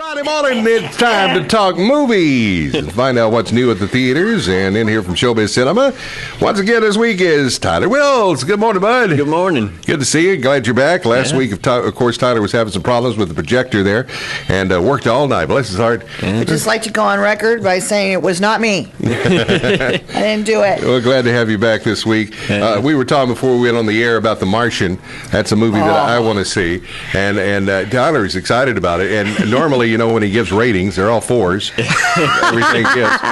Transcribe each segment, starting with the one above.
Friday morning, it's time to talk movies and find out what's new at the theaters. And in here from ShowBiz Cinema, once again this week is Tyler Wills. Good morning, bud. Good morning. Good to see you. Glad you're back. Last week, of course, Tyler was having some problems with the projector there and worked all night. Bless his heart. I'd just like to go on record by saying it was not me. I didn't do it. Well, glad to have you back this week. We were talking before we went on the air about The Martian. That's a movie that I want to see. And Tyler's excited about it. And normally, you know, when he gives ratings, they're all fours. Everything gets.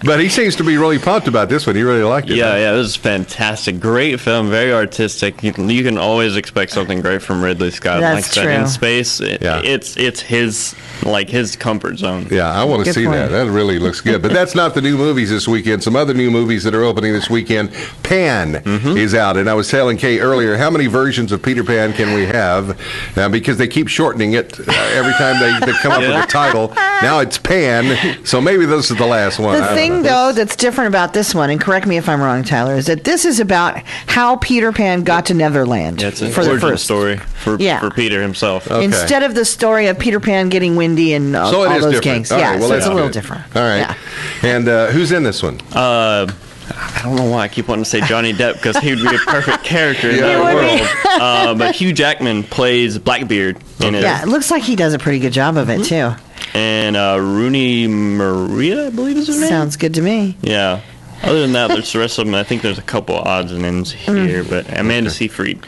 But he seems to be really pumped about this one. He really liked it. Yeah, this is fantastic. Great film, very artistic. You can always expect something great from Ridley Scott. That's true. In space, it's his comfort zone. Yeah, I want to see that. That really looks good. But that's not the new movies this weekend. Some other new movies that are opening this weekend. Pan is out. And I was telling Kay earlier, how many versions of Peter Pan can we have? Now, because they keep shortening it every time they come up with a title. Now it's Pan, so maybe this is the last one. The thing, though, that's different about this one, and correct me if I'm wrong, Tyler, is that this is about how Peter Pan got to Neverland. Yeah, it's an origin story for Peter himself. Okay. Instead of the story of Peter Pan getting windy and all those gangs. All right, so it's a little different. All right. Yeah. And who's in this one? I don't know why I keep wanting to say Johnny Depp because he would be a perfect character in that world. But Hugh Jackman plays Blackbeard in it. Yeah, it looks like he does a pretty good job of it, too. And Rooney Maria, I believe is his name. Sounds good to me. Yeah. Other than that, there's the rest of them. I think there's a couple odds and ends here, but Amanda Seyfried.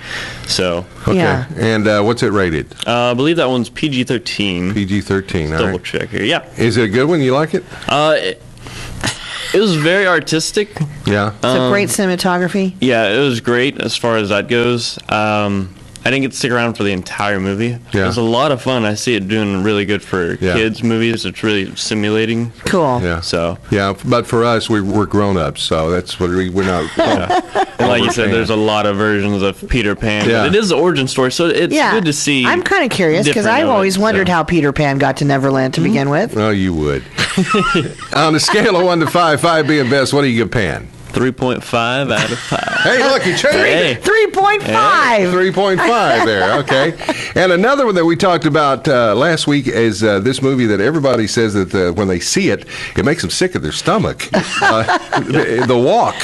So. Okay. Yeah. And what's it rated? I believe that one's PG-13. PG-13, all Double check here. Yeah. Is it a good one? You like it? It was very artistic. Yeah. It's a great cinematography. Yeah, it was great as far as that goes. I didn't get to stick around for the entire movie. Yeah. It was a lot of fun. I see it doing really good for kids' movies. It's really simulating. Cool. Yeah. So. Yeah, but for us, we're grown-ups, so that's what we're not. Like you said, there's a lot of versions of Peter Pan. Yeah. But it is the origin story, so it's good to see. I'm kind of curious because I've always wondered how Peter Pan got to Neverland to begin with. Oh, you would. On a scale of 1 to 5, 5 being best, what do you give Pan? 3.5 out of 5. Hey, look, you changed it. 3.5. 3.5 there, okay. And another one that we talked about last week is this movie that everybody says that when they see it, it makes them sick of their stomach. The Walk.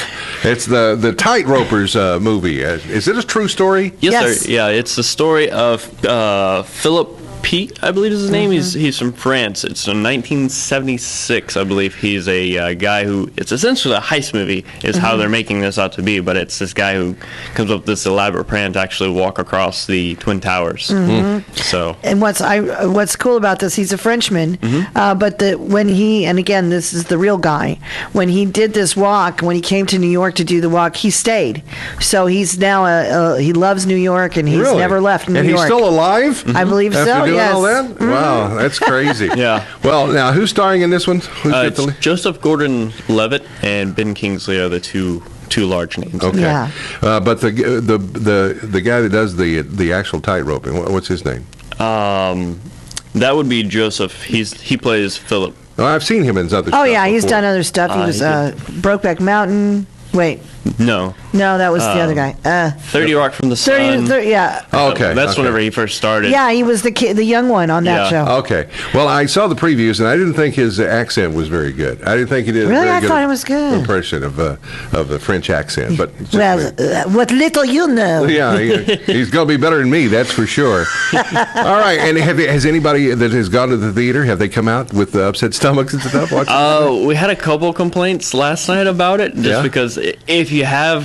It's the Tightropers movie. Is it a true story? Yes, sir. Yeah, it's the story of Philip Pete, I believe is his name. He's from France. It's in 1976, I believe. He's a guy who, it's essentially a heist movie is how they're making this out to be, but it's this guy who comes up with this elaborate plan to actually walk across the Twin Towers. So. And what's cool about this, he's a Frenchman, but when he, and again, this is the real guy, when he did this walk, when he came to New York to do the walk, he stayed. So he's now, he loves New York, and he's never left New York. And he's still alive? I believe so. All that? Wow, that's crazy. Yeah. Well, now who's starring in this one? It's Joseph Gordon-Levitt and Ben Kingsley are the two large names. Okay. Yeah. But the guy that does the actual tightroping, what's his name? That would be Joseph. He plays Philip. Oh, I've seen him in other stuff. Oh yeah, he's before. done other stuff. He was Brokeback Mountain. Wait. No, that was the other guy. 30 Rock from the Sun. 30, yeah. Okay. That's whenever he first started. Yeah, he was the young one on that show. Okay. Well, I saw the previews, and I didn't think his accent was very good. I didn't think he did a very good thought it was good. impression of the French accent. But what little you know. Yeah, he's going to be better than me, that's for sure. All right, and has anybody that has gone to the theater, have they come out with upset stomachs and stuff? We had a couple complaints last night about it, just because if you have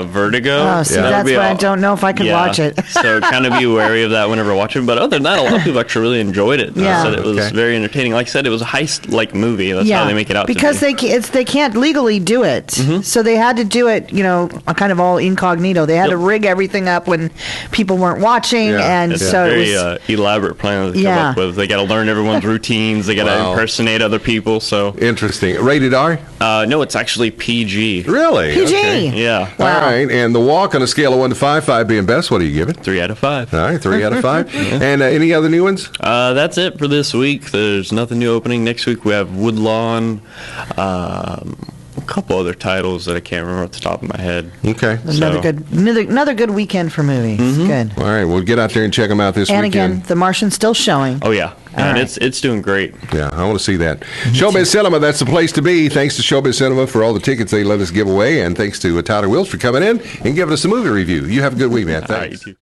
vertigo, that's why I don't know if I can watch it. So kind of be wary of that whenever watching. But other than that, a lot of people actually really enjoyed it. Said it was very entertaining. Like I said, it was a heist-like movie. That's how they make it out because to be. They can't legally do it, so they had to do it, kind of all incognito. They had to rig everything up when people weren't watching, and it's so a very it was elaborate plan to come up with. They got to learn everyone's routines. They got to impersonate other people. So interesting. Rated R? No, it's actually PG. Really? PG. Okay. Yeah. Wow. All right, and The Walk on a scale of 1 to 5, 5 being best, what do you give it? 3 out of 5. All right, 3 out of 5. And any other new ones? That's it for this week. There's nothing new opening. Next week we have Woodlawn, a couple other titles that I can't remember off the top of my head. Okay. Another good weekend for movies. Good. All right, we'll get out there and check them out this weekend. And again, The Martian's still showing. Oh, yeah. And it's doing great. Yeah, I want to see that. ShowBiz Cinema, that's the place to be. Thanks to ShowBiz Cinema for all the tickets they let us give away, and thanks to Tyler Wills for coming in and giving us a movie review. You have a good week, man. Thanks. You too.